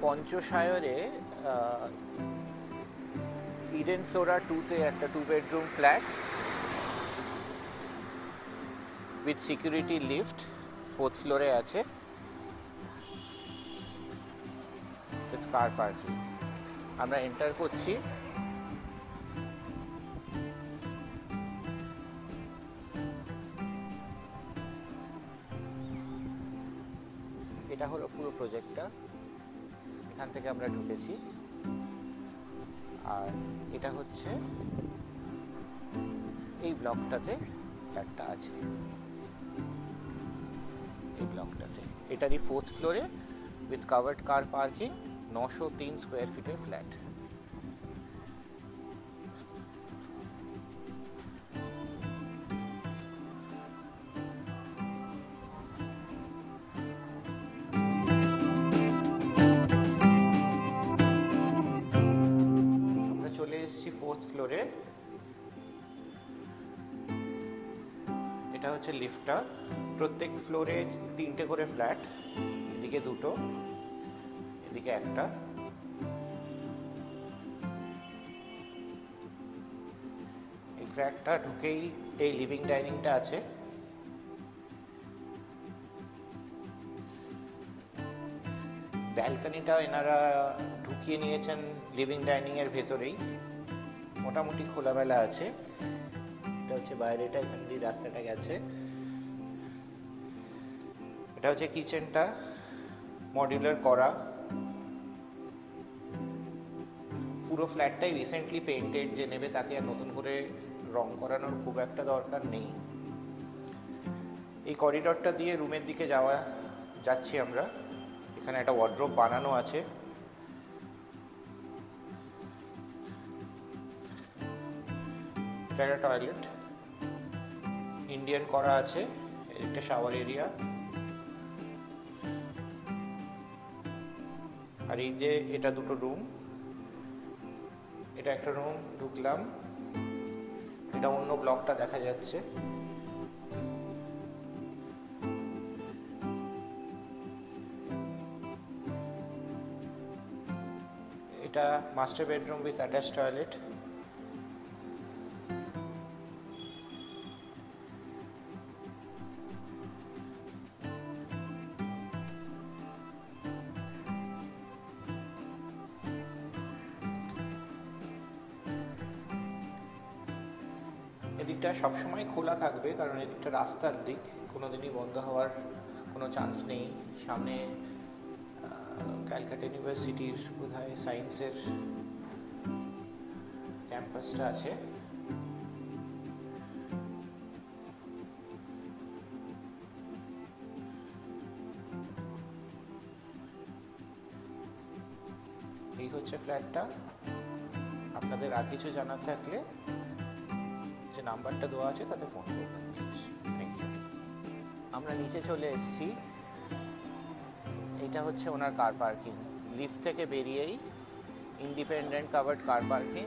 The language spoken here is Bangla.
পঞ্চশায়রে ইডেন ফ্লোরা 2-তে একটা 2 bedroom flat with security lift 4th ফ্লোরে আছে, উইথ কার পার্কিং। আমরা এন্টার করছি। এটা হলো পুরো প্রজেক্টটা, এখান থেকে আমরা ঢুকেছি। আর এটা হচ্ছে এই ব্লকটাতে ফ্ল্যাটটা আছে, এই ব্লকটাতে। এটারই 4th ফ্লোরে with covered car parking, 903 square ফিটের ফ্ল্যাট। আমরা চলে এসেছি 4th ফ্লোরে। এটা হচ্ছে লিফটটা। প্রত্যেক ফ্লোরে 3টে করে ফ্ল্যাট, এদিকে 2টো, এদিকে একটা। এই ফ্ল্যাটটা ঢুকেই এই লিভিং ডাইনিংটা আছে। ব্যালকনিটা এনারা ঢুকিয়ে নিয়েছেন লিভিং ডাইনিং এর ভেতরেই, মোটামুটি খোলামেলা আছে। এটা হচ্ছে বাইরেটা, এখান দিয়ে রাস্তাটা গেছে। এটা হচ্ছে কিচেনটা, মডিউলার করা। পুরো ফ্ল্যাটটাই রিসেন্টলি পেইন্টেড, যে নেবে তাকে আর নতুন করে রং করানোর খুব একটা দরকার নেই। এই করিডরটা দিয়ে রুমের দিকে যাচ্ছি আমরা। এখানে একটা ওয়ার্ড্রোব বানানো আছে। এটা একটা টয়লেট, ইন্ডিয়ান করা আছে। একটা শাওয়ার এরিয়া। আর এই যে এটা 2টো রুম, এটা একটা রুম ঢুকলাম, এটা অন্য ব্লকটা দেখা যাচ্ছে। এটা master bedroom with attach toilet. এদিকটা সবসময় খোলা থাকবে, কারণ এদিকটা রাস্তার দিক, কোনোদিনই বন্ধ হওয়ার কোনো চান্স নেই। সামনে ক্যালকাটা ইউনিভার্সিটির বোধহয় সায়েন্সের ক্যাম্পাসটা আছে। এই হচ্ছে ফ্ল্যাটটা। আপনাদের আর কিছু জানার থাকলে যে নাম্বারটা দেওয়া আছে তাতে ফোন করবেন। Thank you. আমরা নিচে চলে এসেছি। এটা হচ্ছে ওনার কার পার্কিং। লিফট থেকে বেরিয়েই ইন্ডিপেন্ডেন্ট কাভার্ড কার পার্কিং।